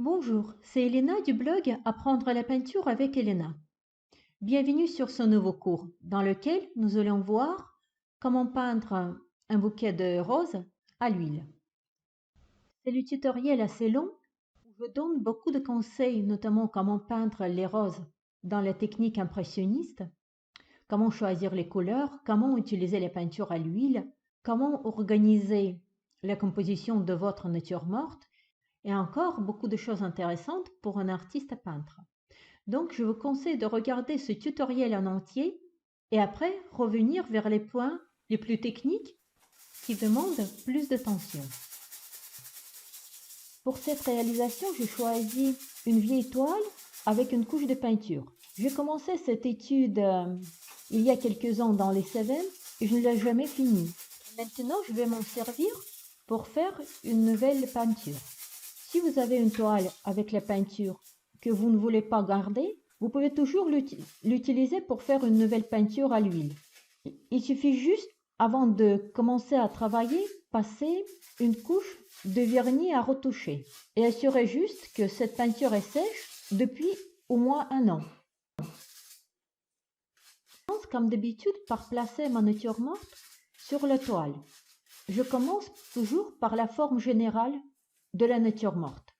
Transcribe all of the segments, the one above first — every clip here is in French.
Bonjour, c'est Elena du blog Apprendre la peinture avec Elena. Bienvenue sur ce nouveau cours dans lequel nous allons voir comment peindre un bouquet de roses à l'huile. C'est le tutoriel assez long où je donne beaucoup de conseils, notamment comment peindre les roses dans la technique impressionniste, comment choisir les couleurs, comment utiliser les peintures à l'huile, comment organiser la composition de votre nature morte et encore beaucoup de choses intéressantes pour un artiste peintre. Donc, je vous conseille de regarder ce tutoriel en entier et après revenir vers les points les plus techniques qui demandent plus d'attention. Pour cette réalisation, j'ai choisi une vieille toile avec une couche de peinture. J'ai commencé cette étude il y a quelques ans dans les Cévennes et je ne l'ai jamais finie. Maintenant, je vais m'en servir pour faire une nouvelle peinture. Si vous avez une toile avec la peinture que vous ne voulez pas garder, vous pouvez toujours l'utiliser pour faire une nouvelle peinture à l'huile. Il suffit juste, avant de commencer à travailler, passer une couche de vernis à retoucher et assurer juste que cette peinture est sèche depuis au moins un an. Je commence comme d'habitude par placer ma nature morte sur la toile. Je commence toujours par la forme générale de la nature morte.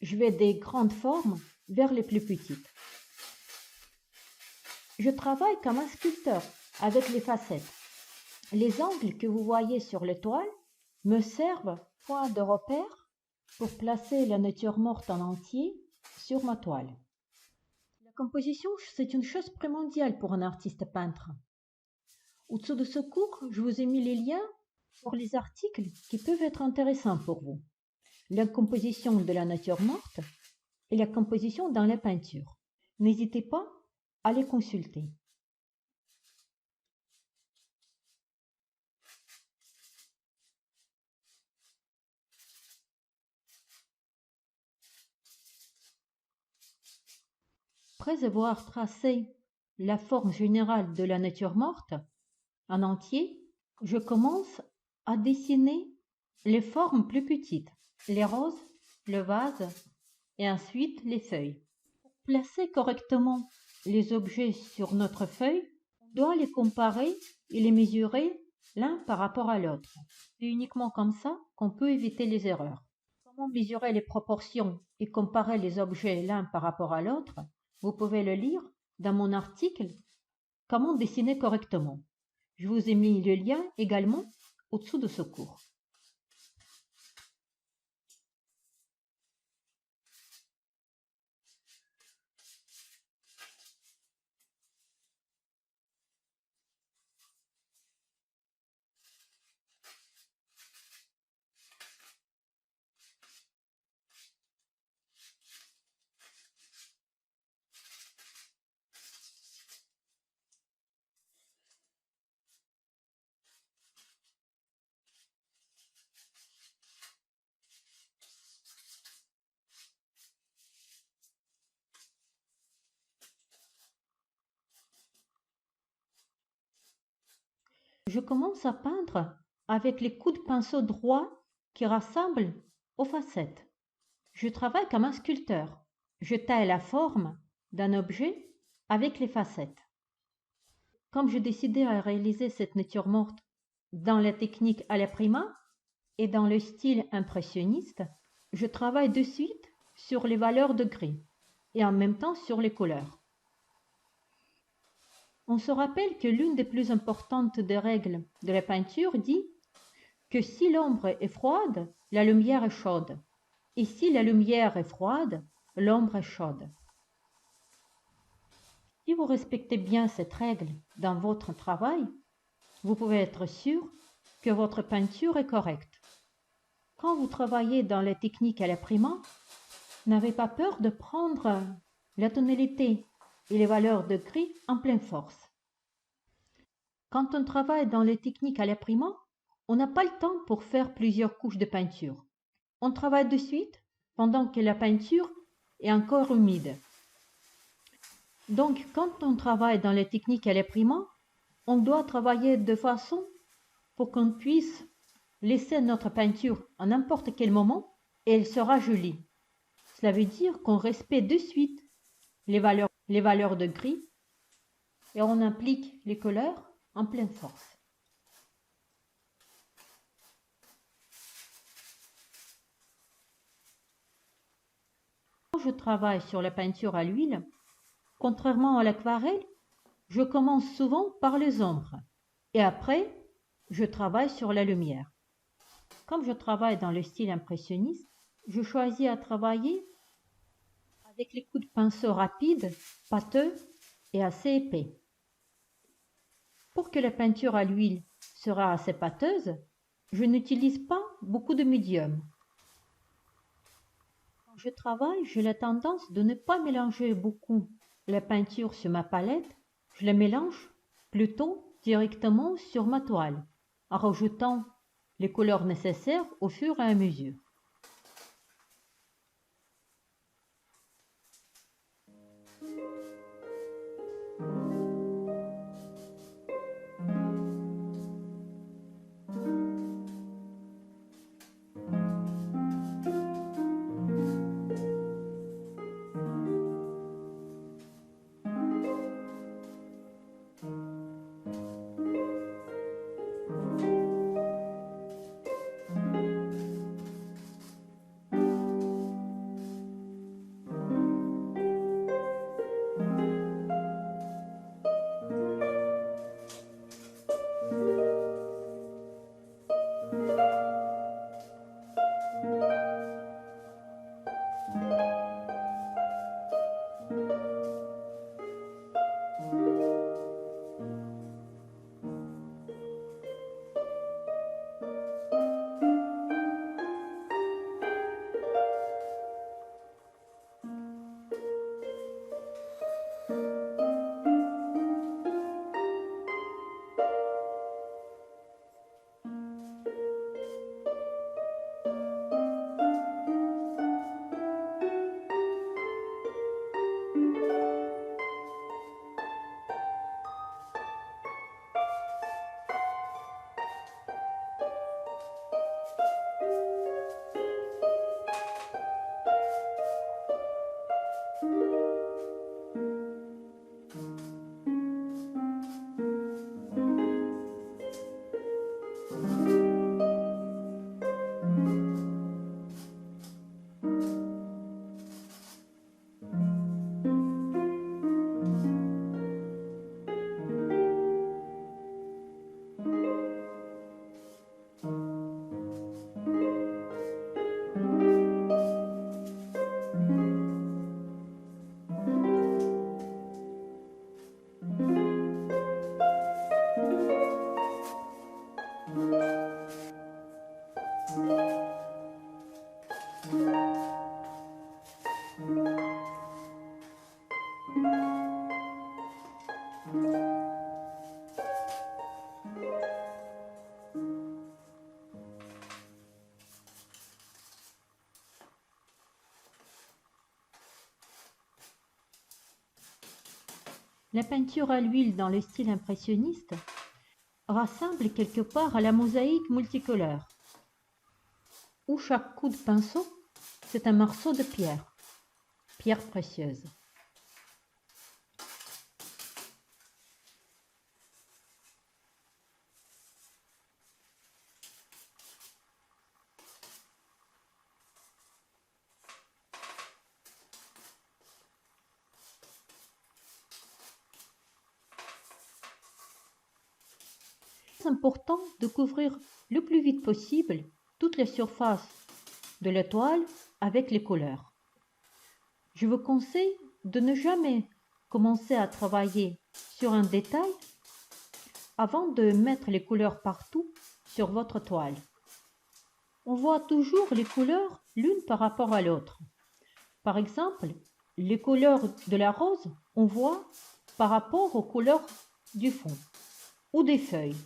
Je vais des grandes formes vers les plus petites. Je travaille comme un sculpteur avec les facettes. Les angles que vous voyez sur les toiles me servent point de repère pour placer la nature morte en entier sur ma toile. La composition, c'est une chose primordiale pour un artiste peintre. Au-dessous de ce cours, je vous ai mis les liens pour les articles qui peuvent être intéressants pour vous. La composition de la nature morte et la composition dans la peinture. N'hésitez pas à les consulter. Après avoir tracé la forme générale de la nature morte en entier, je commence à dessiner les formes plus petites, les roses, le vase et ensuite les feuilles. Pour placer correctement les objets sur notre feuille, on doit les comparer et les mesurer l'un par rapport à l'autre. C'est uniquement comme ça qu'on peut éviter les erreurs. Comment mesurer les proportions et comparer les objets l'un par rapport à l'autre? Vous pouvez le lire dans mon article Comment dessiner correctement. Je vous ai mis le lien également au-dessous de ce cours. Je commence à peindre avec les coups de pinceau droits qui rassemblent aux facettes. Je travaille comme un sculpteur. Je taille la forme d'un objet avec les facettes. Comme j'ai décidé à réaliser cette nature morte dans la technique à la prima et dans le style impressionniste, je travaille de suite sur les valeurs de gris et en même temps sur les couleurs. On se rappelle que l'une des plus importantes des règles de la peinture dit que si l'ombre est froide, la lumière est chaude, et si la lumière est froide, l'ombre est chaude. Si vous respectez bien cette règle dans votre travail, vous pouvez être sûr que votre peinture est correcte. Quand vous travaillez dans les techniques à l'imprimant, n'avez pas peur de prendre la tonalité et les valeurs de gris en pleine force. Quand on travaille dans les techniques à l'imprimant, on n'a pas le temps pour faire plusieurs couches de peinture. On travaille de suite pendant que la peinture est encore humide. Donc, quand on travaille dans les techniques à l'imprimant, on doit travailler de façon pour qu'on puisse laisser notre peinture à n'importe quel moment et elle sera jolie. Cela veut dire qu'on respecte de suite les valeurs de gris et on applique les couleurs en pleine force. Quand je travaille sur la peinture à l'huile, contrairement à l'aquarelle, je commence souvent par les ombres et après, je travaille sur la lumière. Comme je travaille dans le style impressionniste, je choisis à travailler avec les coups de pinceau rapides, pâteux et assez épais. Pour que la peinture à l'huile sera assez pâteuse, je n'utilise pas beaucoup de médium. Quand je travaille, j'ai la tendance de ne pas mélanger beaucoup la peinture sur ma palette, je la mélange plutôt directement sur ma toile, en rajoutant les couleurs nécessaires au fur et à mesure. La peinture à l'huile dans le style impressionniste rassemble quelque part à la mosaïque multicolore, où chaque coup de pinceau, c'est un morceau de pierre précieuse. C'est important de couvrir le plus vite possible toutes les surfaces de la toile avec les couleurs. Je vous conseille de ne jamais commencer à travailler sur un détail avant de mettre les couleurs partout sur votre toile. On voit toujours les couleurs l'une par rapport à l'autre. Par exemple, les couleurs de la rose, on voit par rapport aux couleurs du fond ou des feuilles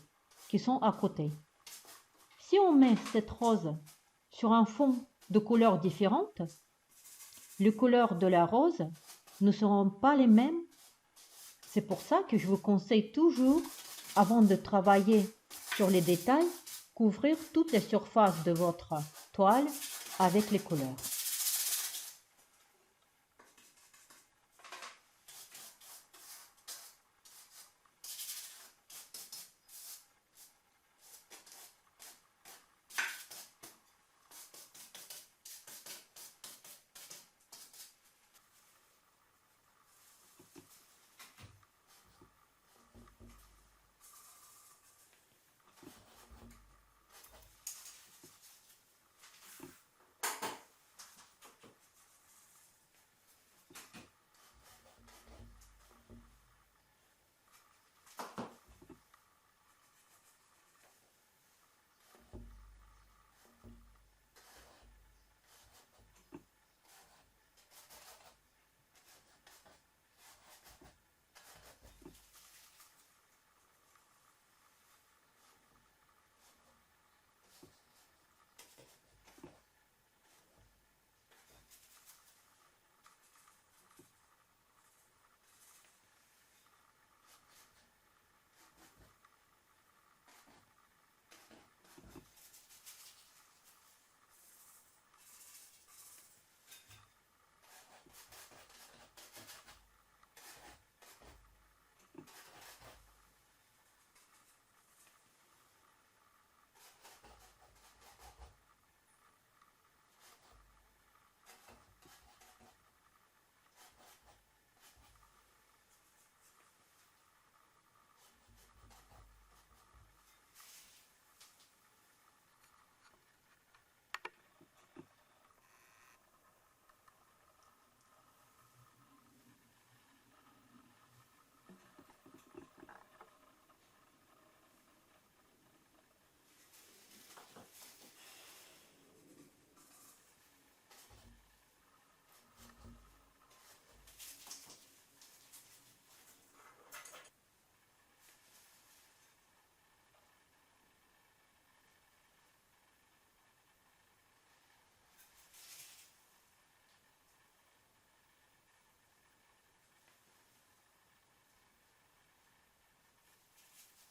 qui sont à côté. Si on met cette rose sur un fond de couleurs différentes, les couleurs de la rose ne seront pas les mêmes. C'est pour ça que je vous conseille toujours, avant de travailler sur les détails, couvrir toutes les surfaces de votre toile avec les couleurs.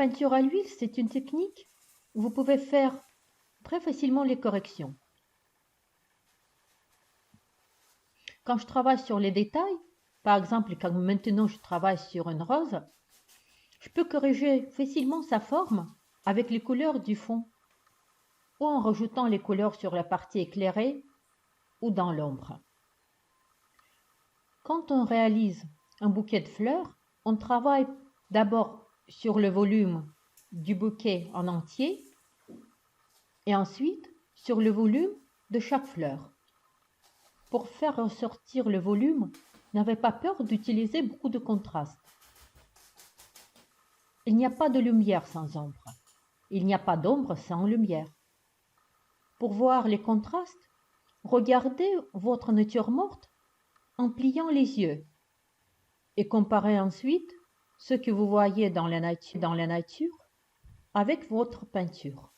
Peinture à l'huile, c'est une technique où vous pouvez faire très facilement les corrections. Quand je travaille sur les détails, par exemple, quand maintenant je travaille sur une rose, je peux corriger facilement sa forme avec les couleurs du fond ou en rajoutant les couleurs sur la partie éclairée ou dans l'ombre. Quand on réalise un bouquet de fleurs, on travaille d'abord sur le volume du bouquet en entier et ensuite sur le volume de chaque fleur. Pour faire ressortir le volume, n'avez pas peur d'utiliser beaucoup de contraste. Il n'y a pas de lumière sans ombre. Il n'y a pas d'ombre sans lumière. Pour voir les contrastes, regardez votre nature morte en pliant les yeux et comparez ensuite ce que vous voyez dans la nature avec votre peinture.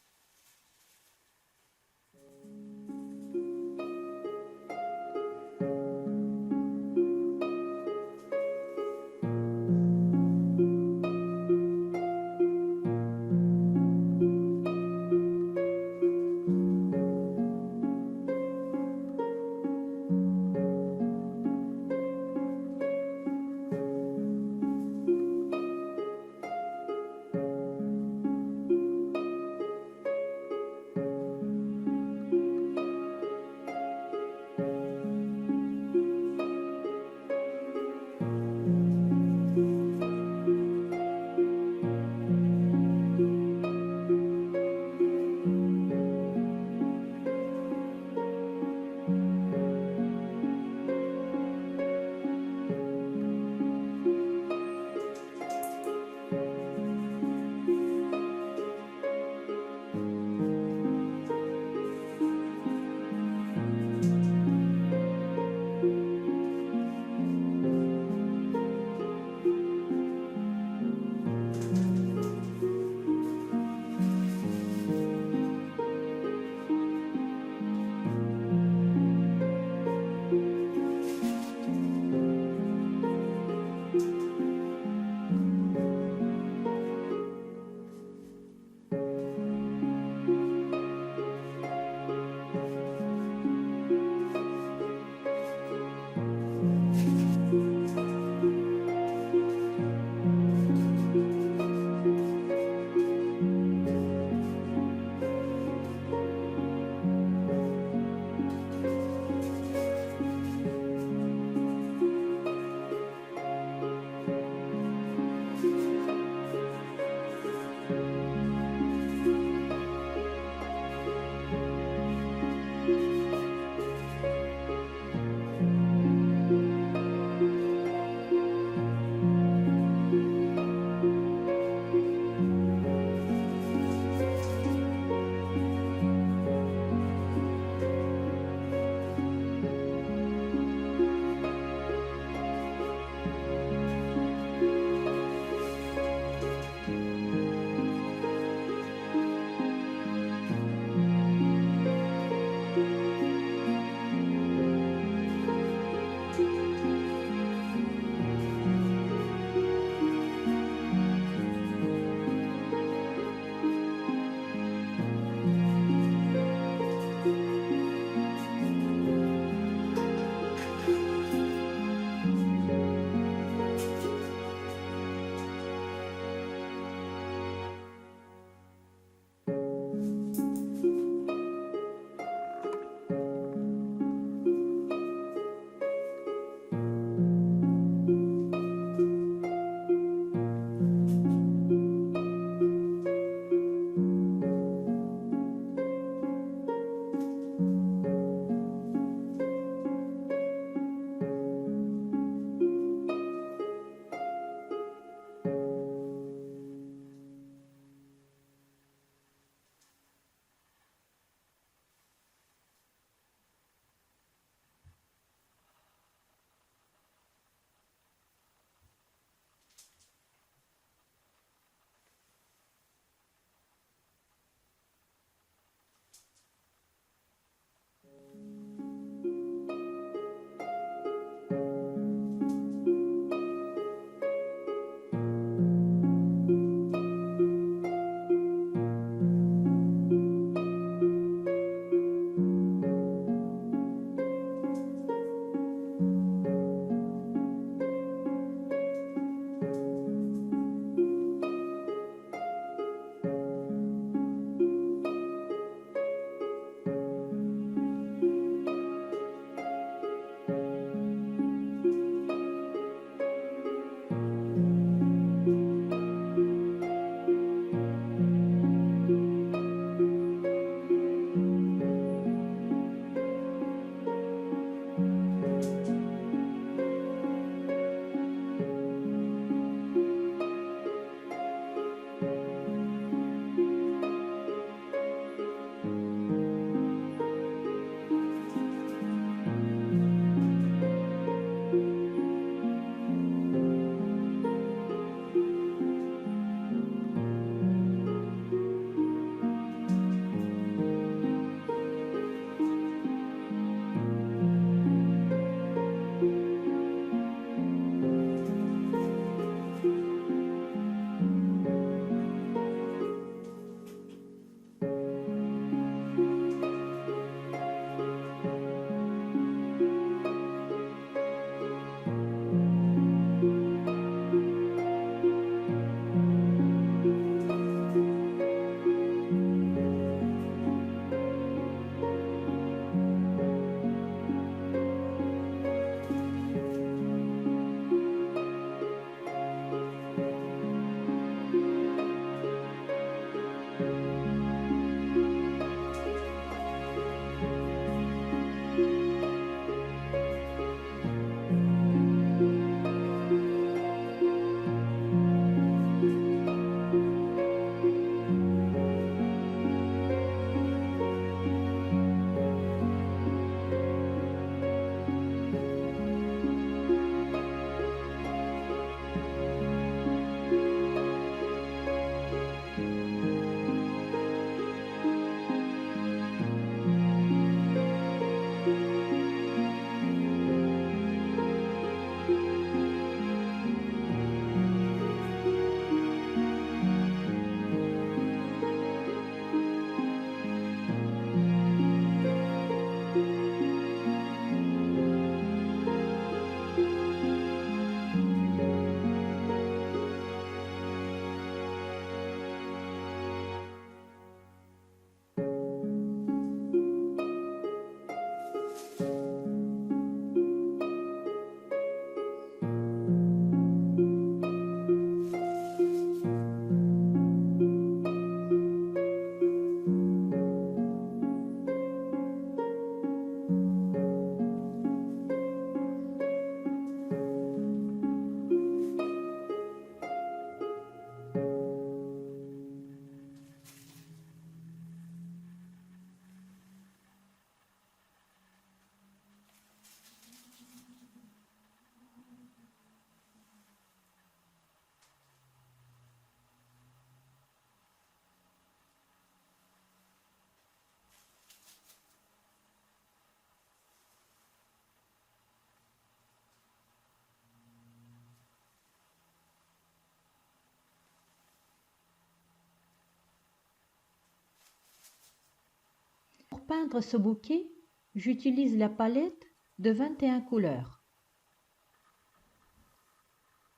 peindre ce bouquet, j'utilise la palette de 21 couleurs.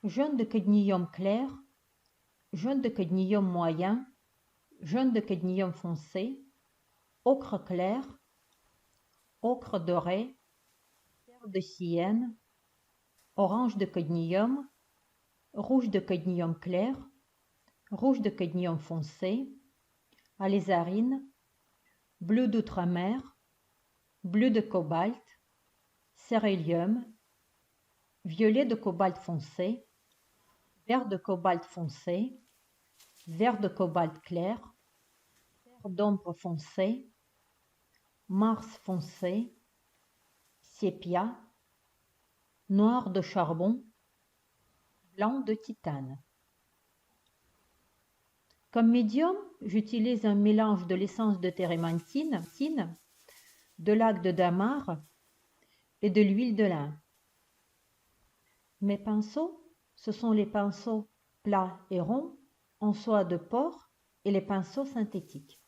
Jaune de cadmium clair, jaune de cadmium moyen, jaune de cadmium foncé, ocre clair, ocre doré, vert de Sienne, orange de cadmium, rouge de cadmium clair, rouge de cadmium foncé, alizarine, bleu d'outre-mer, bleu de cobalt, cérélium, violet de cobalt foncé, vert de cobalt foncé, vert de cobalt clair, vert d'ombre foncé, Mars foncé, sépia, noir de charbon, blanc de titane. Comme médium, j'utilise un mélange de l'essence de térébenthine, de laque de dammar et de l'huile de lin. Mes pinceaux, ce sont les pinceaux plats et ronds en soie de porc et les pinceaux synthétiques.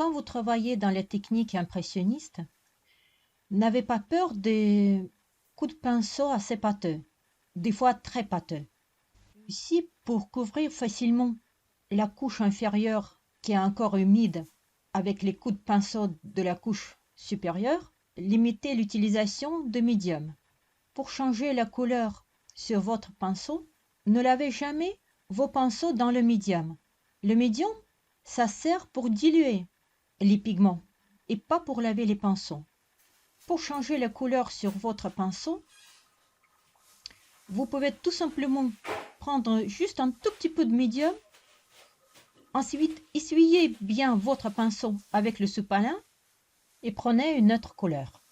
Quand vous travaillez dans les techniques impressionnistes, n'avez pas peur des coups de pinceau assez pâteux, des fois très pâteux. Aussi, pour couvrir facilement la couche inférieure qui est encore humide avec les coups de pinceau de la couche supérieure, limitez l'utilisation de médium. Pour changer la couleur sur votre pinceau, ne lavez jamais vos pinceaux dans le médium. Le médium, ça sert pour diluer les pigments et pas pour laver les pinceaux. Pour changer la couleur sur votre pinceau, vous pouvez tout simplement prendre juste un tout petit peu de médium. Ensuite, essuyez bien votre pinceau avec le sopalin et prenez une autre couleur.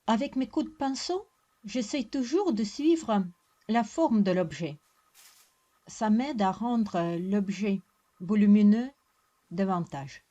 Avec mes coups de pinceau, j'essaie toujours de suivre la forme de l'objet. Ça m'aide à rendre l'objet volumineux davantage.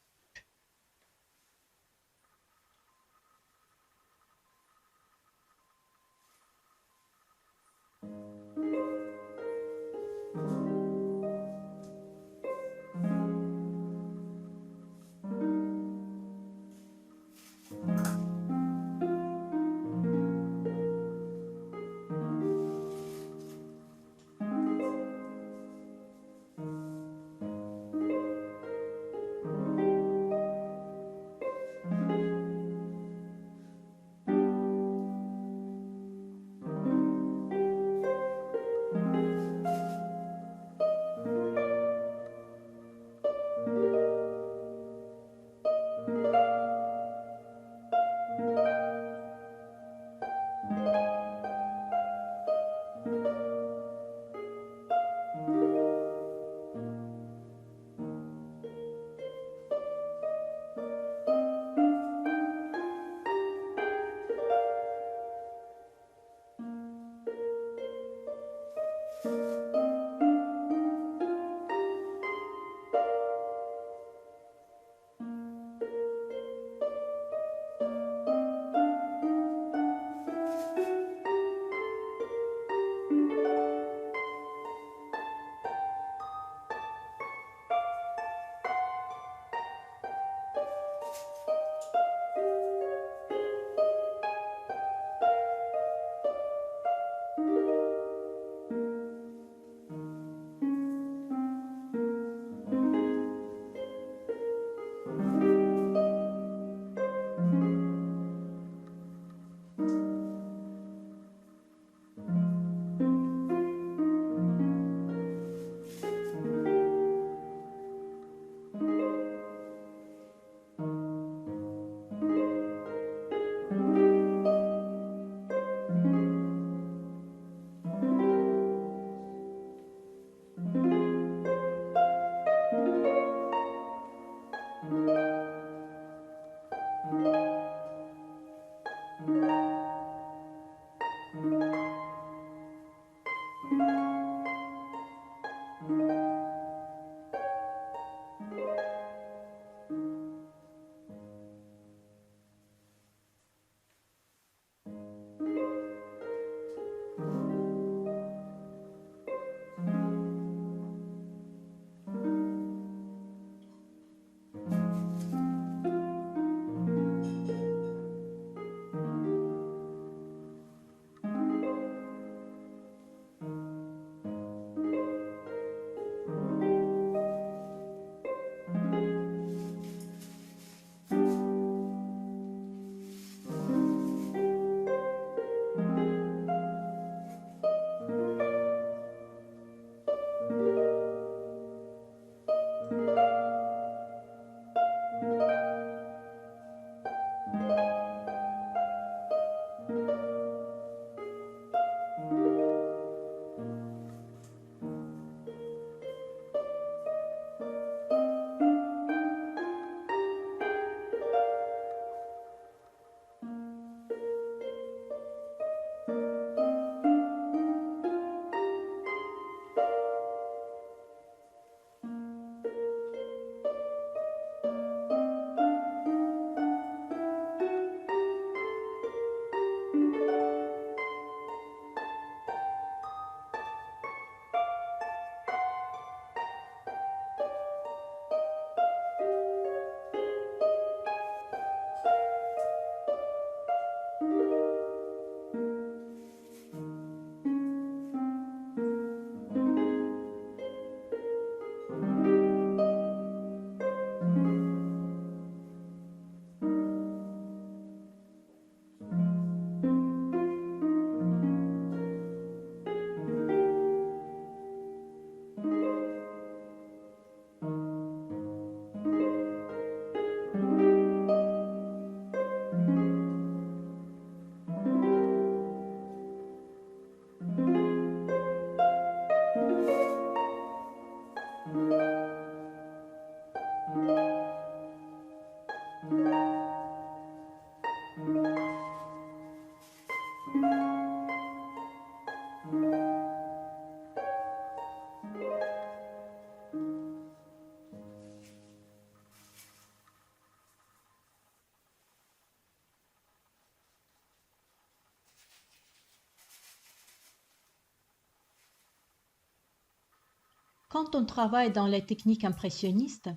Quand on travaille dans les techniques impressionnistes,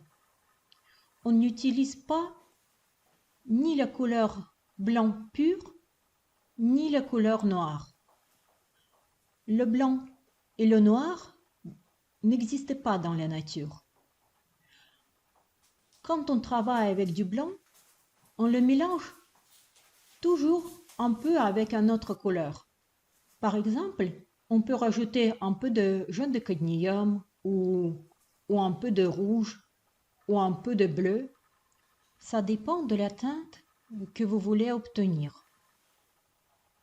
on n'utilise pas ni la couleur blanc pur, ni la couleur noire. Le blanc et le noir n'existent pas dans la nature. Quand on travaille avec du blanc, on le mélange toujours un peu avec une autre couleur. Par exemple, on peut rajouter un peu de jaune de cadmium ou un peu de rouge ou un peu de bleu. Ça dépend de la teinte que vous voulez obtenir.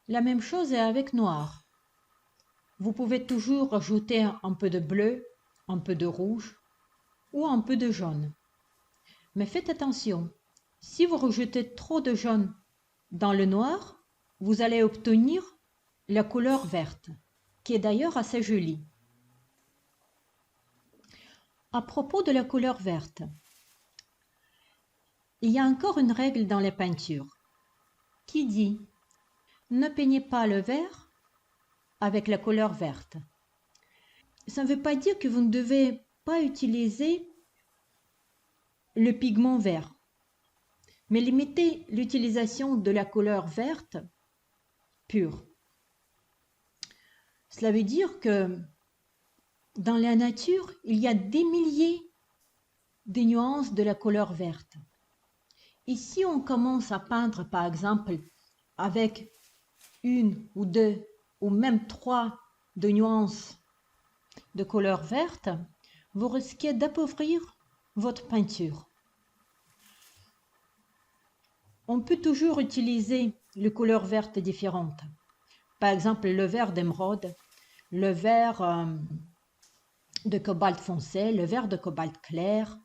La même chose est avec noir. Vous pouvez toujours rajouter un peu de bleu, un peu de rouge ou un peu de jaune. Mais faites attention, si vous rajoutez trop de jaune dans le noir, vous allez obtenir la couleur verte, qui est d'ailleurs assez jolie. À propos de la couleur verte, il y a encore une règle dans les peintures qui dit « Ne peignez pas le vert avec la couleur verte ». Ça ne veut pas dire que vous ne devez pas utiliser le pigment vert, mais limitez l'utilisation de la couleur verte pure. Cela veut dire que dans la nature, il y a des milliers de nuances de la couleur verte. Et si on commence à peindre, par exemple, avec une ou deux ou même trois de nuances de couleur verte, vous risquez d'appauvrir votre peinture. On peut toujours utiliser les couleurs vertes différentes. Par exemple, le vert d'émeraude, le vert de cobalt foncé, le vert de cobalt clair,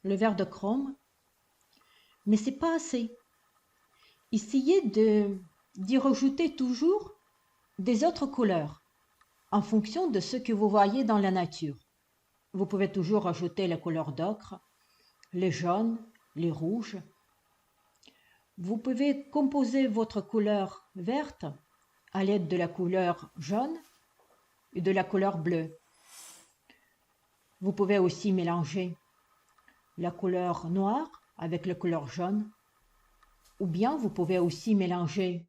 le vert de chrome. Mais c'est pas assez. Essayez d'y rajouter toujours des autres couleurs en fonction de ce que vous voyez dans la nature. Vous pouvez toujours ajouter les couleurs d'ocre, les jaunes, les rouges. Vous pouvez composer votre couleur verte à l'aide de la couleur jaune et de la couleur bleue. Vous pouvez aussi mélanger la couleur noire avec la couleur jaune, ou bien vous pouvez aussi mélanger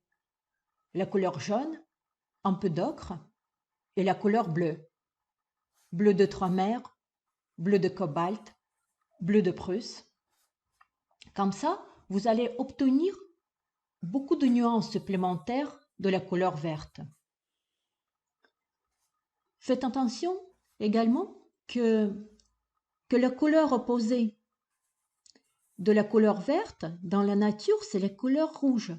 la couleur jaune, un peu d'ocre et la couleur bleue. Bleu de trois mers, bleu de cobalt, bleu de Prusse. Comme ça, vous allez obtenir beaucoup de nuances supplémentaires de la couleur verte. Faites attention également que la couleur opposée de la couleur verte dans la nature, c'est la couleur rouge.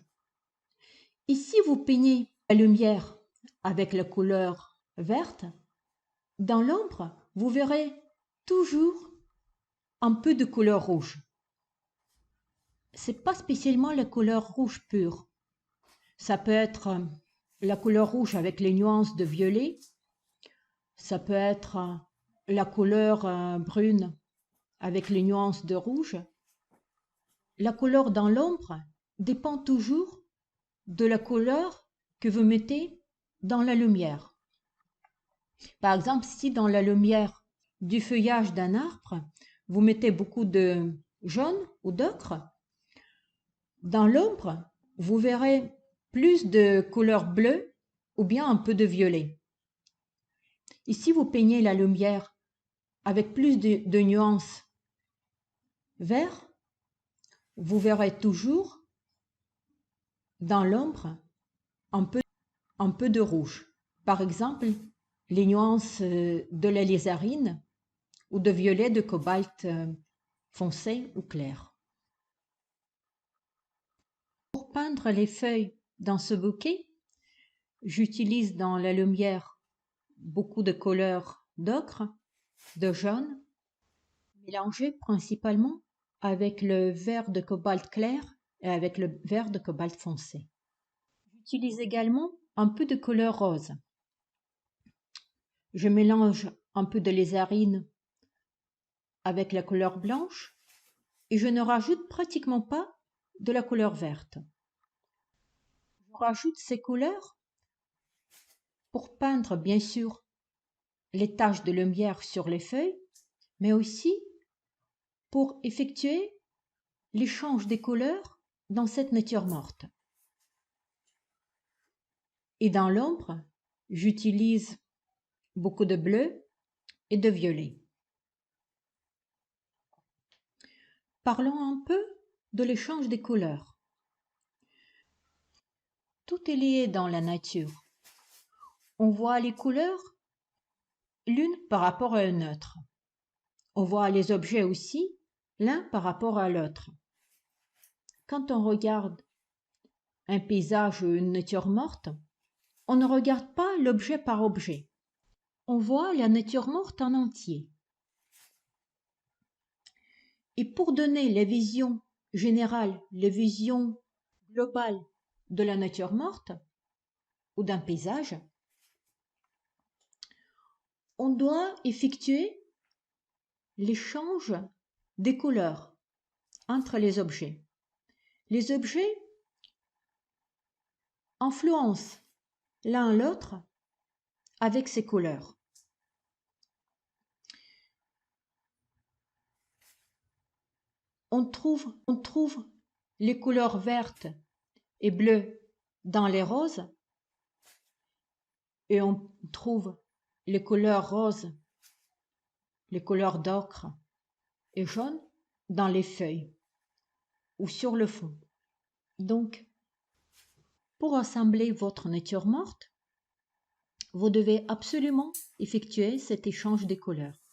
Et si vous peignez la lumière avec la couleur verte, dans l'ombre, vous verrez toujours un peu de couleur rouge. C'est pas spécialement la couleur rouge pure. Ça peut être la couleur rouge avec les nuances de violet. Ça peut être la couleur brune avec les nuances de rouge. La couleur dans l'ombre dépend toujours de la couleur que vous mettez dans la lumière. Par exemple, si dans la lumière du feuillage d'un arbre, vous mettez beaucoup de jaune ou d'ocre, dans l'ombre, vous verrez plus de couleur bleue ou bien un peu de violet. Et si vous peignez la lumière avec plus de nuances vert, vous verrez toujours dans l'ombre un peu de rouge. Par exemple, les nuances de la lézarine ou de violet de cobalt foncé ou clair. Pour peindre les feuilles dans ce bouquet, j'utilise dans la lumière beaucoup de couleurs d'ocre, de jaune, mélangées principalement avec le vert de cobalt clair et avec le vert de cobalt foncé. J'utilise également un peu de couleur rose. Je mélange un peu de lézarine avec la couleur blanche et je ne rajoute pratiquement pas de la couleur verte. Je rajoute ces couleurs pour peindre, bien sûr, les taches de lumière sur les feuilles, mais aussi pour effectuer l'échange des couleurs dans cette nature morte. Et dans l'ombre, j'utilise beaucoup de bleu et de violet. Parlons un peu de l'échange des couleurs. Tout est lié dans la nature. On voit les couleurs l'une par rapport à une autre. On voit les objets aussi l'un par rapport à l'autre. Quand on regarde un paysage ou une nature morte, on ne regarde pas l'objet par objet. On voit la nature morte en entier. Et pour donner la vision générale, la vision globale de la nature morte ou d'un paysage, on doit effectuer l'échange des couleurs entre les objets. Les objets influencent l'un l'autre avec ces couleurs. On trouve les couleurs vertes et bleues dans les roses et on trouve les couleurs roses, les couleurs d'ocre et jaune dans les feuilles ou sur le fond. Donc, pour assembler votre nature morte, vous devez absolument effectuer cet échange des couleurs.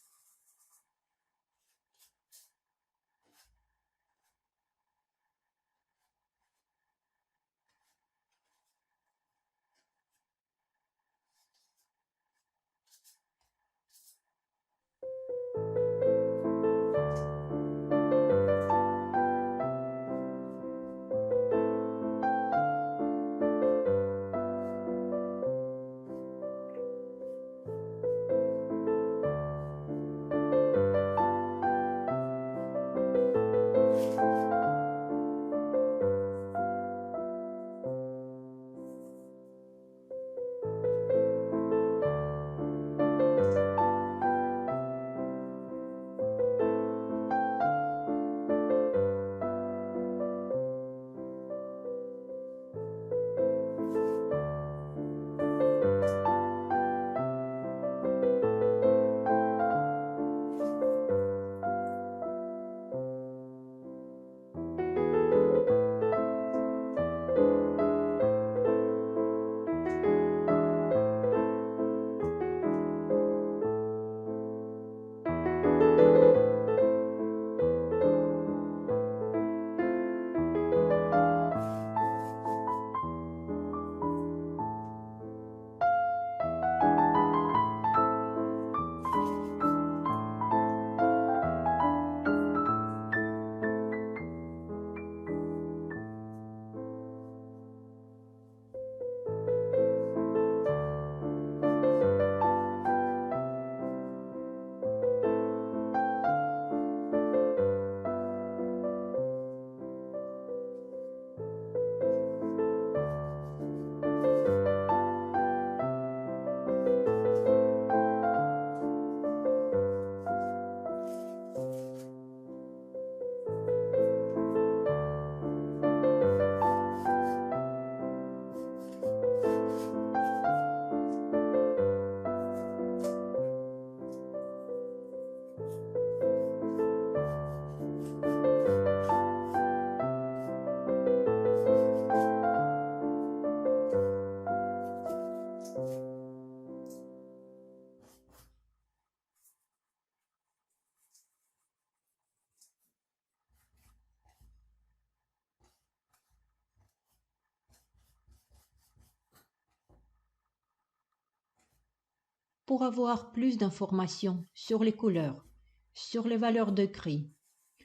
Pour avoir plus d'informations sur les couleurs, sur les valeurs de gris,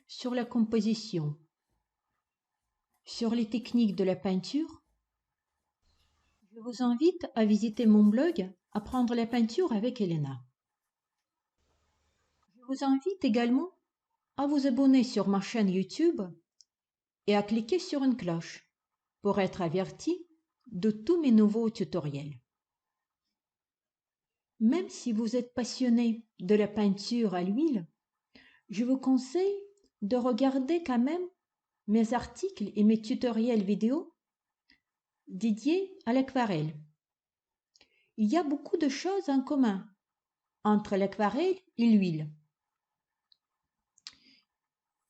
sur la composition, sur les techniques de la peinture, je vous invite à visiter mon blog Apprendre la peinture avec Elena. Je vous invite également à vous abonner sur ma chaîne YouTube et à cliquer sur une cloche pour être averti de tous mes nouveaux tutoriels. Même si vous êtes passionné de la peinture à l'huile, je vous conseille de regarder quand même mes articles et mes tutoriels vidéo dédiés à l'aquarelle. Il y a beaucoup de choses en commun entre l'aquarelle et l'huile.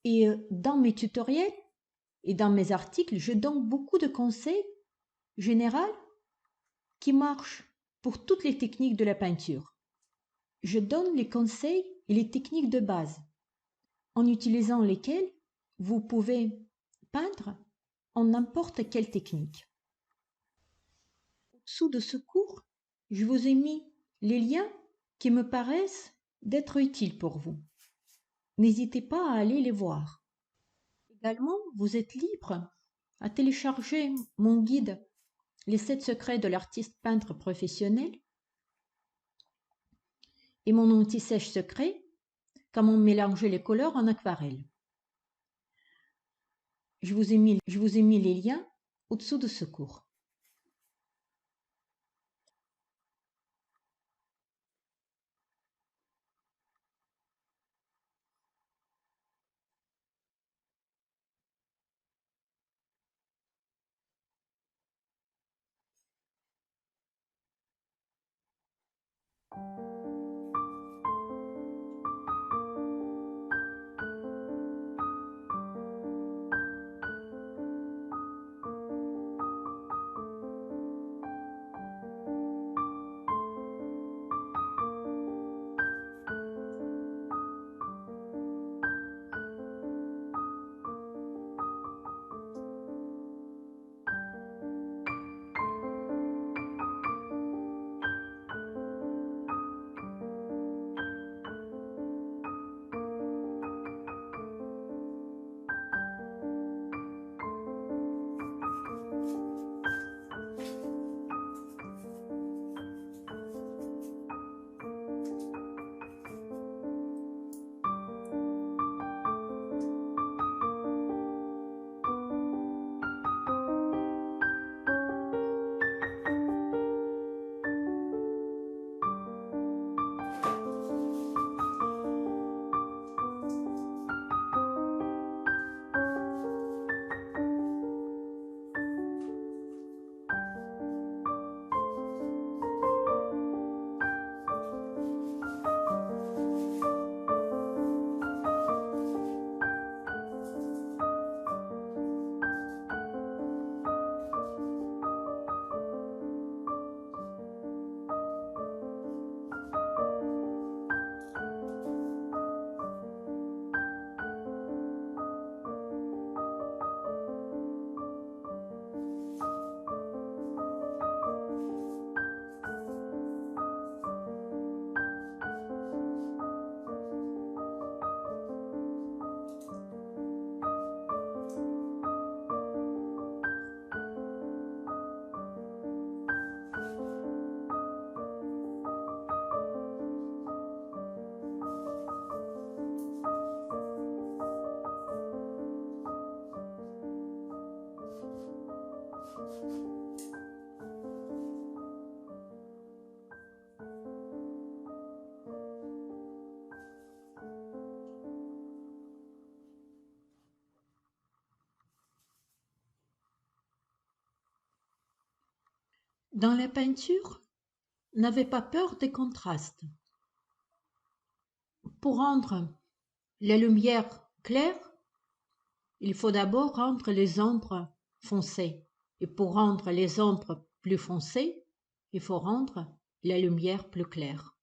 Et dans mes tutoriels et dans mes articles, je donne beaucoup de conseils généraux qui marchent pour toutes les techniques de la peinture. Je donne les conseils et les techniques de base, en utilisant lesquelles vous pouvez peindre en n'importe quelle technique. Au-dessous de ce cours, je vous ai mis les liens qui me paraissent d'être utiles pour vous. N'hésitez pas à aller les voir. Également, vous êtes libre à télécharger mon guide Les 7 secrets de l'artiste peintre professionnel et mon anti-sèche secret, comment mélanger les couleurs en aquarelle. Je vous ai mis les liens au-dessous de ce cours. Dans la peinture, n'avez pas peur des contrastes. Pour rendre la lumière claire, il faut d'abord rendre les ombres foncées. Et pour rendre les ombres plus foncées, il faut rendre la lumière plus claire.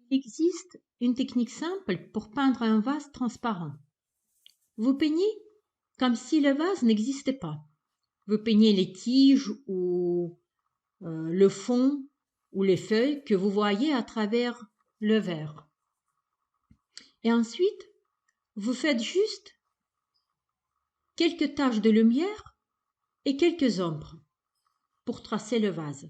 Il existe une technique simple pour peindre un vase transparent. Vous peignez comme si le vase n'existait pas. Vous peignez les tiges ou le fond ou les feuilles que vous voyez à travers le verre. Et ensuite, vous faites juste quelques taches de lumière et quelques ombres pour tracer le vase.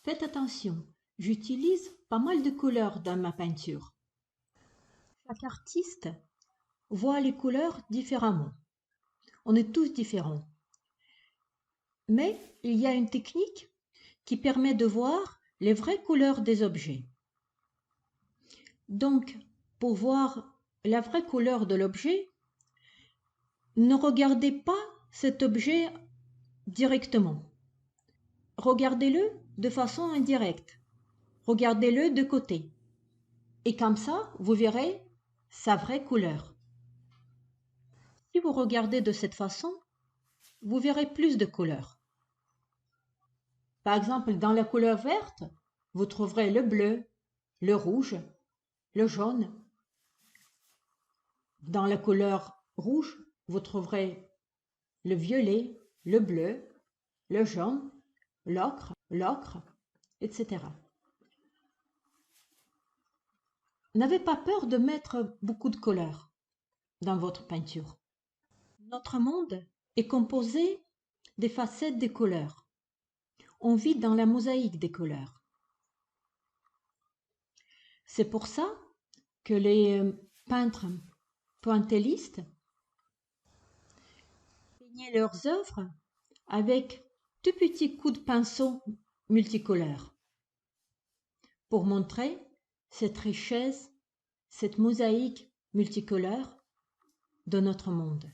Faites attention, j'utilise pas mal de couleurs dans ma peinture. Chaque artiste voit les couleurs différemment. On est tous différents. Mais il y a une technique qui permet de voir les vraies couleurs des objets. Donc, pour voir la vraie couleur de l'objet, ne regardez pas cet objet directement. Regardez-le de façon indirecte. Regardez-le de côté. Et comme ça, vous verrez sa vraie couleur. Si vous regardez de cette façon, vous verrez plus de couleurs. Par exemple, dans la couleur verte, vous trouverez le bleu, le rouge, le jaune. Dans la couleur rouge, vous trouverez le violet, le bleu, le jaune, l'ocre, etc. N'avez pas peur de mettre beaucoup de couleurs dans votre peinture. Notre monde est composé des facettes des couleurs. On vit dans la mosaïque des couleurs. C'est pour ça que les peintres pointillistes peignaient leurs œuvres avec de petits coups de pinceau multicolores pour montrer cette richesse, cette mosaïque multicolore de notre monde.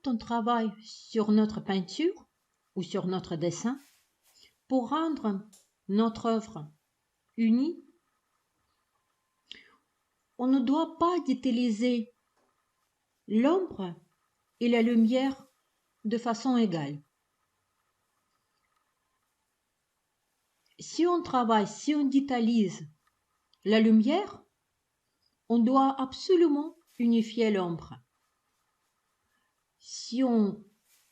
On travaille sur notre peinture ou sur notre dessin pour rendre notre œuvre unie. On ne doit pas utiliser l'ombre et la lumière de façon égale. Si on travaille, si on détalise la lumière, on doit absolument unifier l'ombre. Si on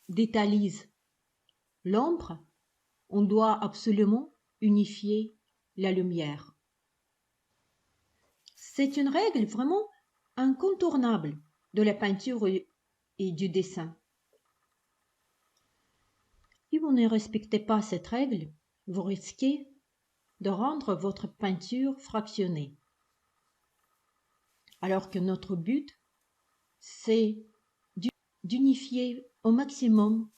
détalise l'ombre, on doit absolument unifier la lumière. C'est une règle vraiment incontournable de la peinture et du dessin. Si vous ne respectez pas cette règle, vous risquez de rendre votre peinture fractionnée. Alors que notre but, c'est d'unifier au maximum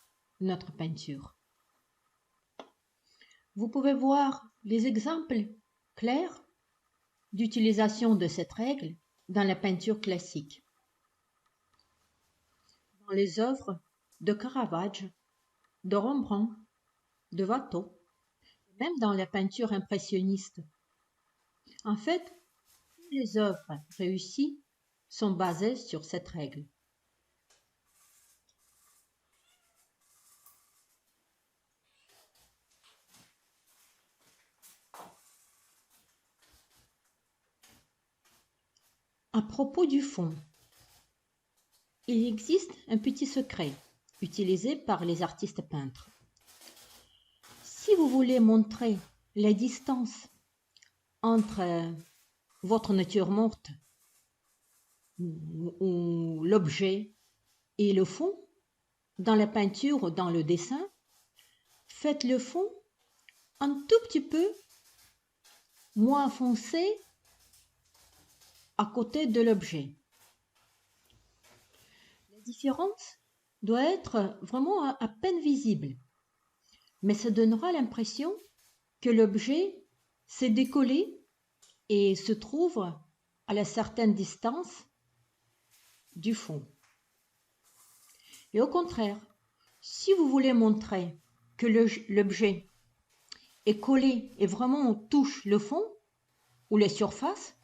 notre peinture. Vous pouvez voir les exemples clairs d'utilisation de cette règle dans la peinture classique, dans les œuvres de Caravage, de Rembrandt, de Watteau, même dans la peinture impressionniste. En fait, toutes les œuvres réussies sont basées sur cette règle. À propos du fond, il existe un petit secret utilisé par les artistes peintres. Si vous voulez montrer la distance entre votre nature morte ou l'objet et le fond, dans la peinture ou dans le dessin, faites le fond un tout petit peu moins foncé à côté de l'objet. La différence doit être vraiment à peine visible, mais ça donnera l'impression que l'objet s'est décollé et se trouve à la certaine distance du fond. Et au contraire, si vous voulez montrer que l'objet est collé et vraiment on touche le fond ou les surfaces,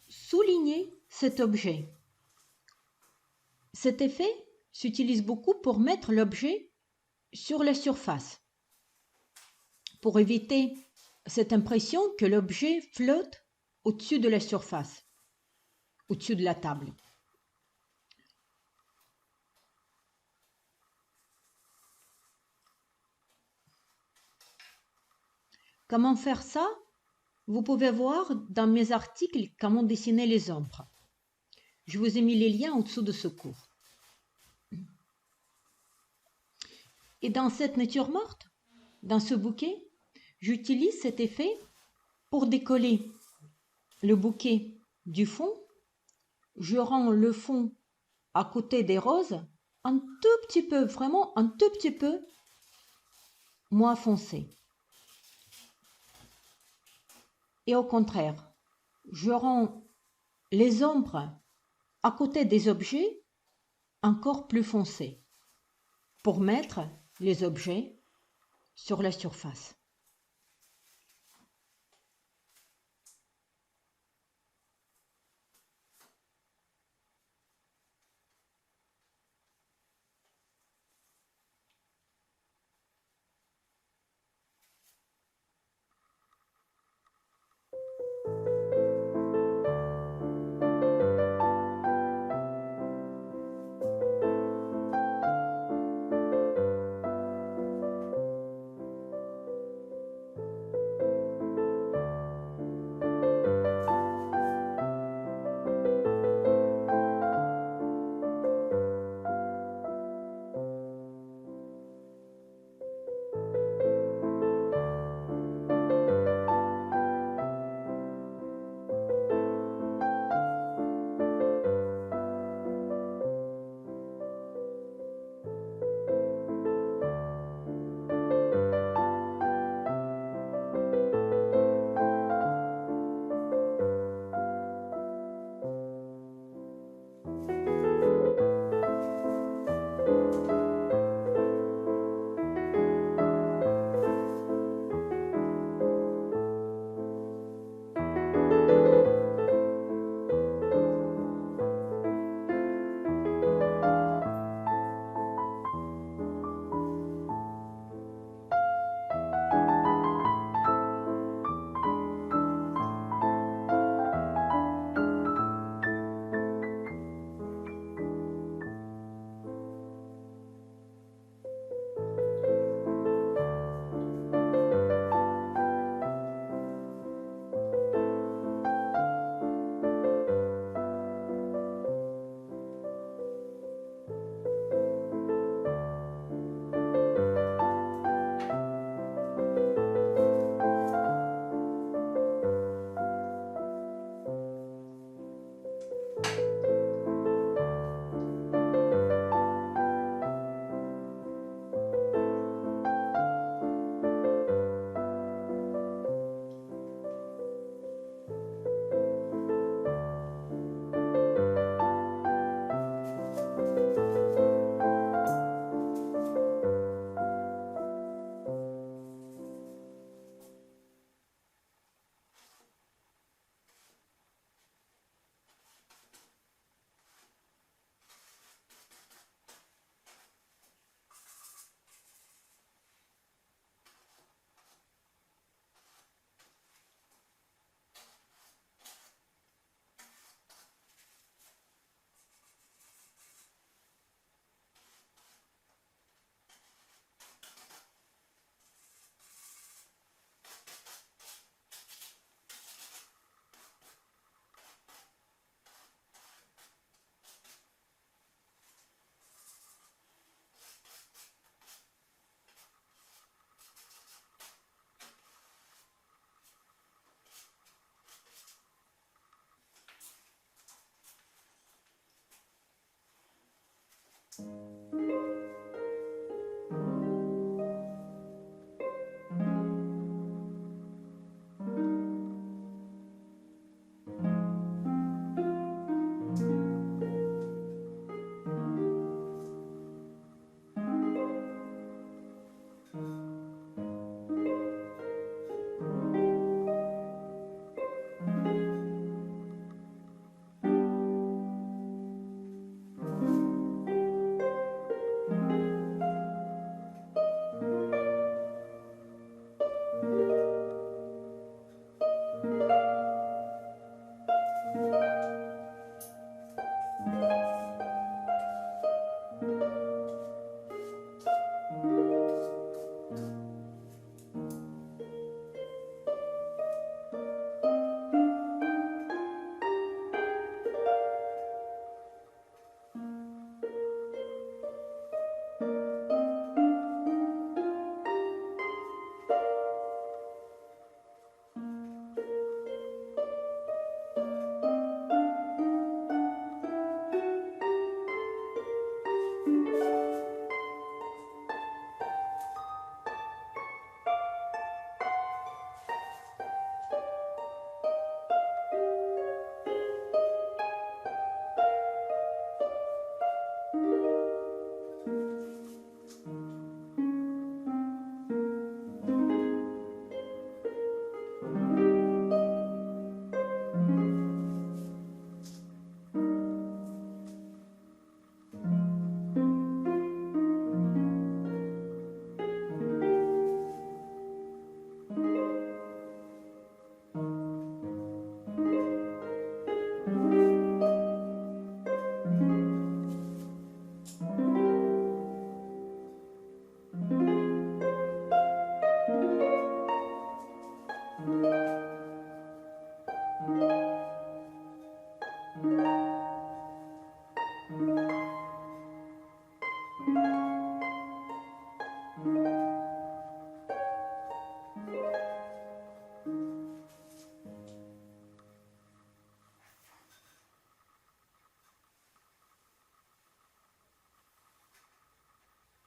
soulignez cet objet. Cet effet s'utilise beaucoup pour mettre l'objet sur la surface, pour éviter cette impression que l'objet flotte au-dessus de la surface, au-dessus de la table. Comment faire ça? Vous pouvez voir dans mes articles comment dessiner les ombres. Je vous ai mis les liens au-dessous de ce cours. Et dans cette nature morte, dans ce bouquet, j'utilise cet effet pour décoller le bouquet du fond. Je rends le fond à côté des roses un tout petit peu, vraiment un tout petit peu moins foncé. Et au contraire, je rends les ombres à côté des objets encore plus foncées pour mettre les objets sur la surface.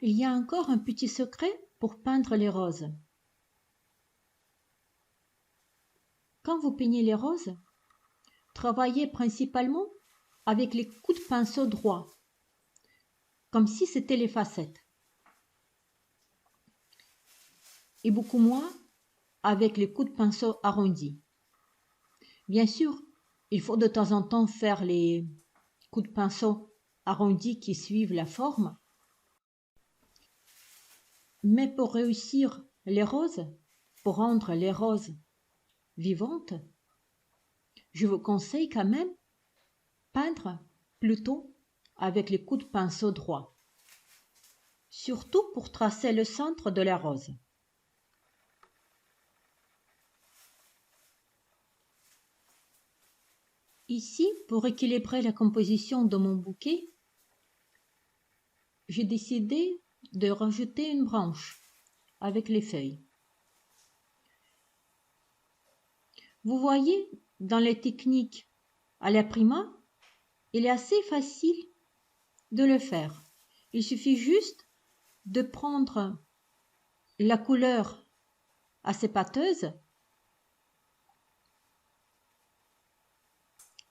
Il y a encore un petit secret pour peindre les roses. Quand vous peignez les roses, travaillez principalement avec les coups de pinceau droits, comme si c'était les facettes, et beaucoup moins avec les coups de pinceau arrondis. Bien sûr, il faut de temps en temps faire les coups de pinceau arrondis qui suivent la forme, mais pour réussir les roses, pour rendre les roses vivantes, je vous conseille quand même peindre plutôt avec les coups de pinceau droits, surtout pour tracer le centre de la rose. Ici, pour équilibrer la composition de mon bouquet, j'ai décidé de rajouter une branche avec les feuilles. Vous voyez, dans les techniques à la prima, il est assez facile de le faire. Il suffit juste de prendre la couleur assez pâteuse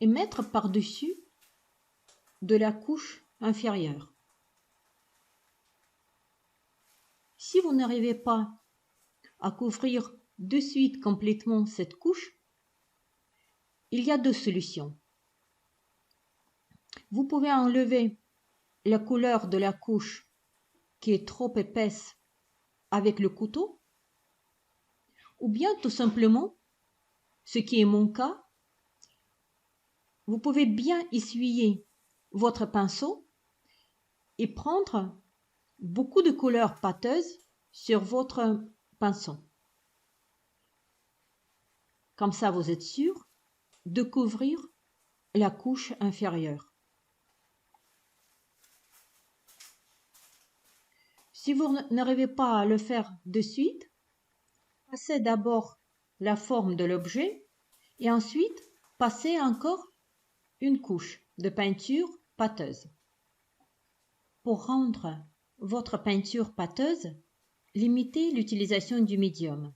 et mettre par-dessus de la couche inférieure. Si vous n'arrivez pas à couvrir de suite complètement cette couche, il y a deux solutions. Vous pouvez enlever la couleur de la couche qui est trop épaisse avec le couteau, ou bien tout simplement, ce qui est mon cas, vous pouvez bien essuyer votre pinceau et prendre beaucoup de couleur pâteuse sur votre pinceau. Comme ça, vous êtes sûr de couvrir la couche inférieure. Si vous n'arrivez pas à le faire de suite, passez d'abord la forme de l'objet et ensuite passez encore une couche de peinture pâteuse. Pour rendre votre peinture pâteuse, limitez l'utilisation du médium.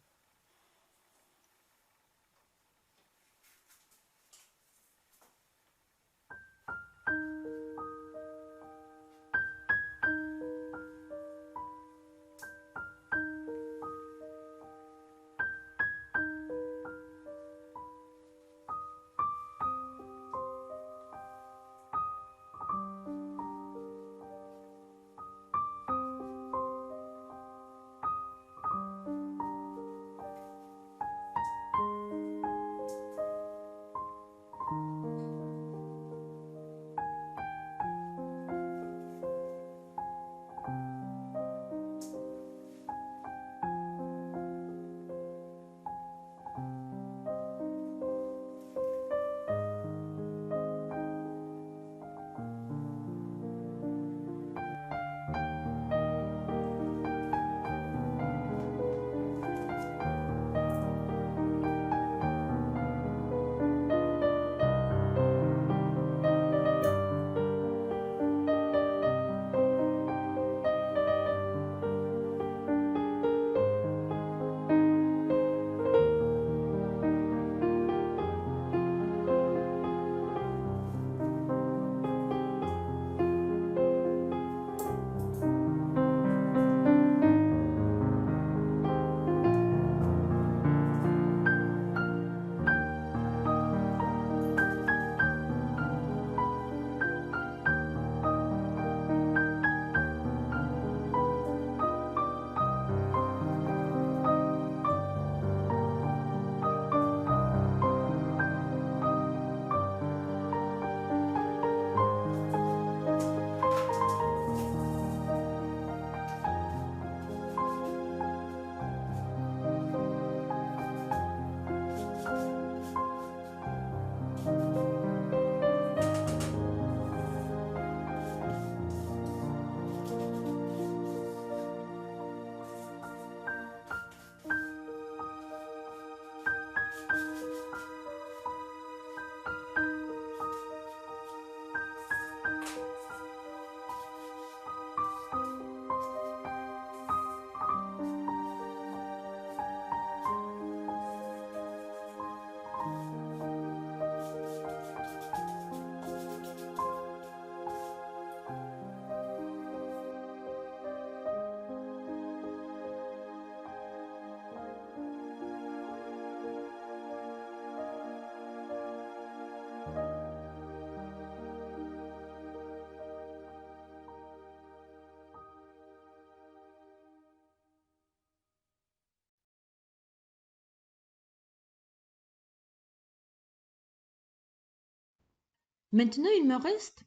Maintenant, il me reste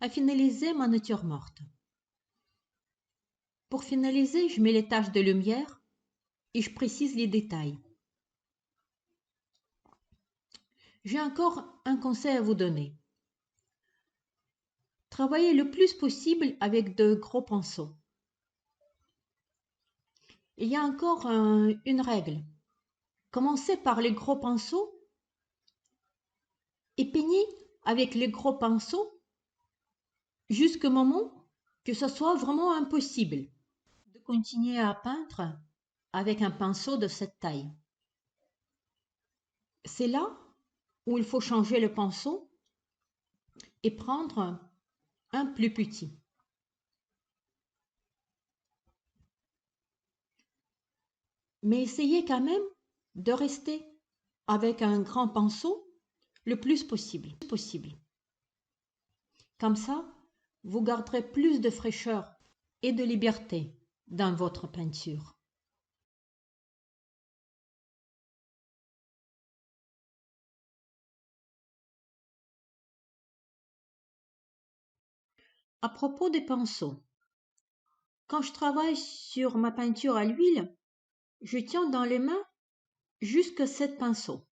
à finaliser ma nature morte. Pour finaliser, je mets les taches de lumière et je précise les détails. J'ai encore un conseil à vous donner. Travaillez le plus possible avec de gros pinceaux. Il y a encore une règle. Commencez par les gros pinceaux et peignez avec les gros pinceaux jusqu'au moment que ce soit vraiment impossible de continuer à peindre avec un pinceau de cette taille. C'est là où il faut changer le pinceau et prendre un plus petit. Mais essayez quand même de rester avec un grand pinceau le plus possible. Comme ça, vous garderez plus de fraîcheur et de liberté dans votre peinture. À propos des pinceaux, quand je travaille sur ma peinture à l'huile, je tiens dans les mains jusque 7 pinceaux.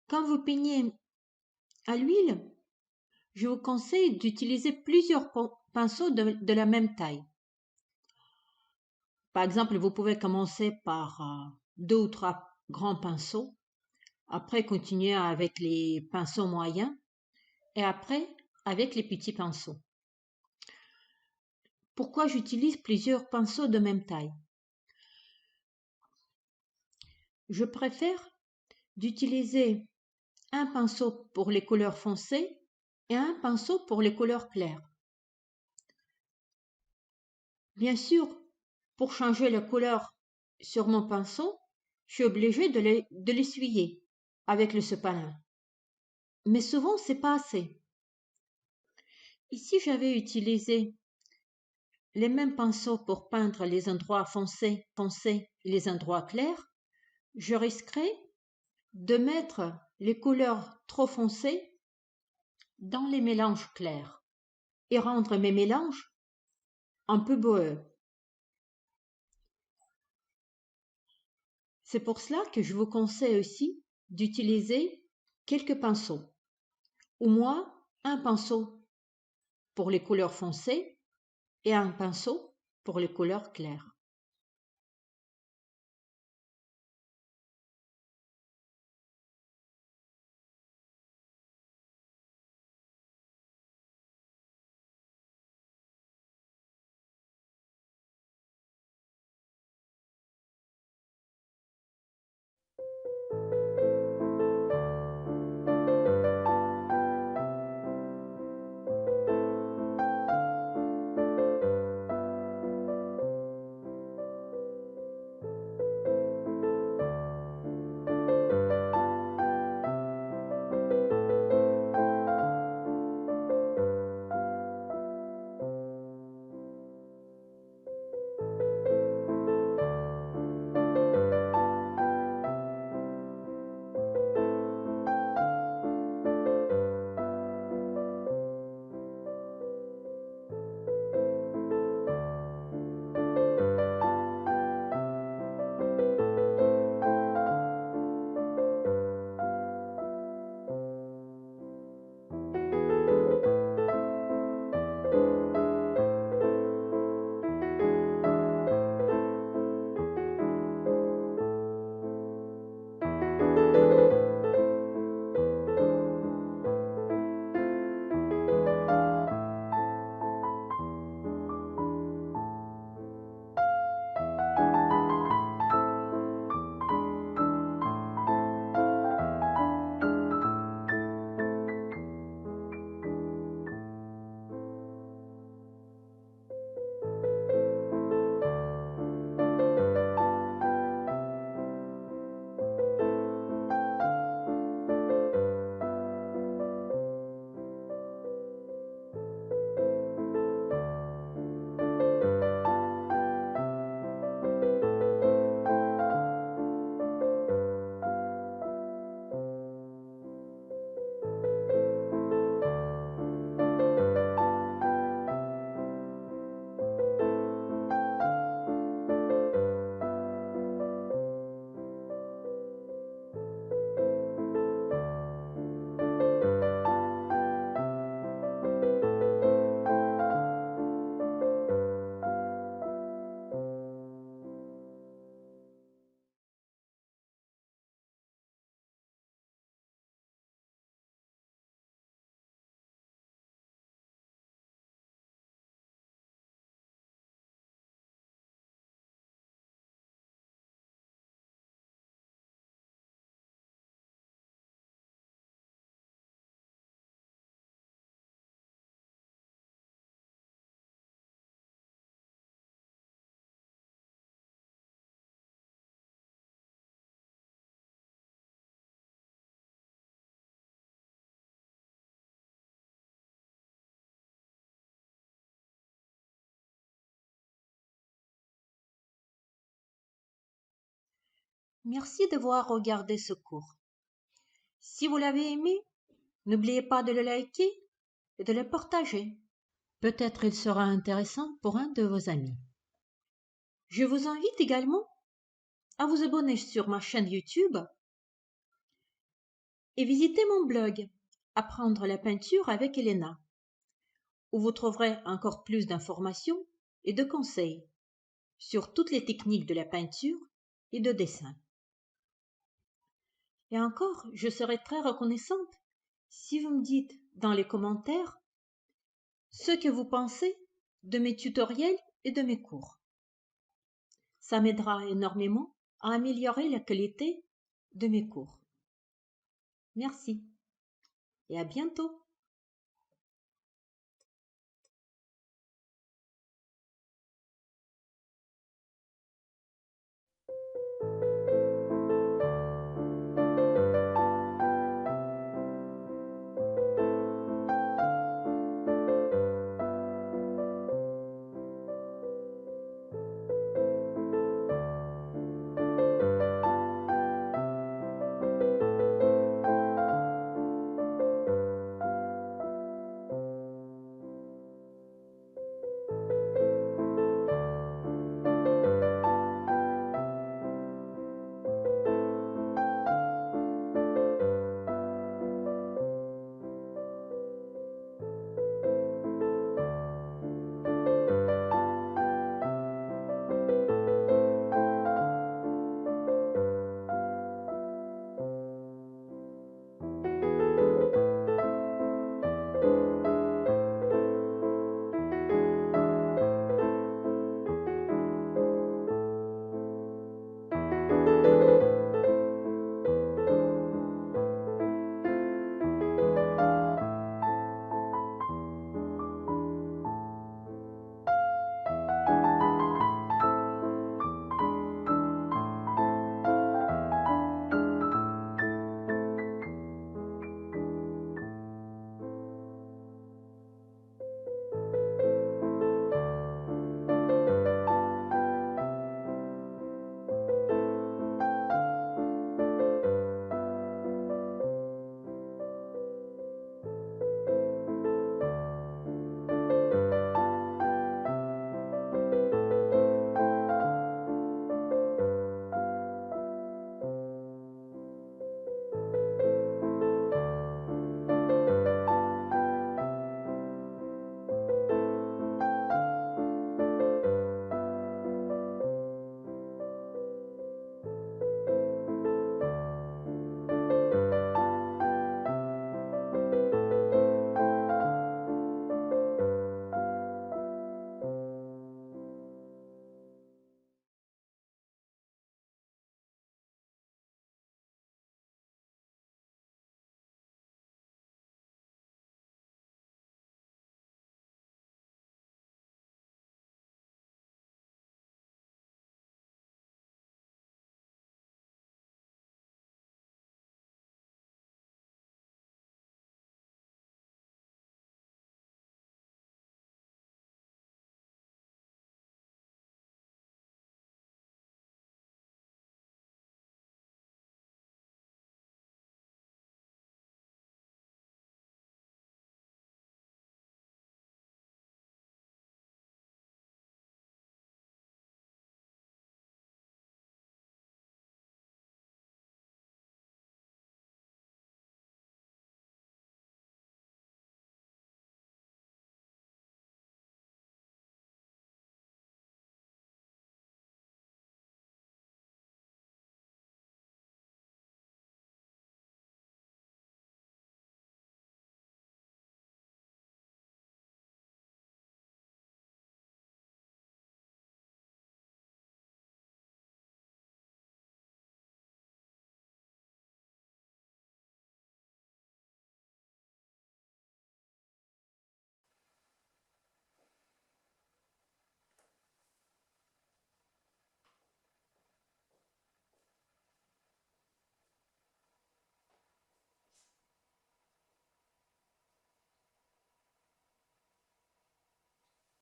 Quand vous peignez à l'huile, je vous conseille d'utiliser plusieurs pinceaux de la même taille. Par exemple, vous pouvez commencer par 2 ou 3 grands pinceaux, après continuer avec les pinceaux moyens et après avec les petits pinceaux. Pourquoi j'utilise plusieurs pinceaux de même taille? Je préfère d'utiliser un pinceau pour les couleurs foncées et un pinceau pour les couleurs claires. Bien sûr, pour changer la couleur sur mon pinceau, je suis obligée de l'essuyer avec le sopalin. Mais souvent, c'est pas assez. Ici, j'avais utilisé les mêmes pinceaux pour peindre les endroits foncés et les endroits clairs. Je risquerais de mettre les couleurs trop foncées dans les mélanges clairs et rendre mes mélanges un peu boheux. C'est pour cela que je vous conseille aussi d'utiliser quelques pinceaux, au moins un pinceau pour les couleurs foncées et un pinceau pour les couleurs claires. Merci d'avoir regardé ce cours. Si vous l'avez aimé, n'oubliez pas de le liker et de le partager. Peut-être il sera intéressant pour un de vos amis. Je vous invite également à vous abonner sur ma chaîne YouTube et visiter mon blog Apprendre la peinture avec Elena, où vous trouverez encore plus d'informations et de conseils sur toutes les techniques de la peinture et de dessin. Et encore, je serai très reconnaissante si vous me dites dans les commentaires ce que vous pensez de mes tutoriels et de mes cours. Ça m'aidera énormément à améliorer la qualité de mes cours. Merci et à bientôt.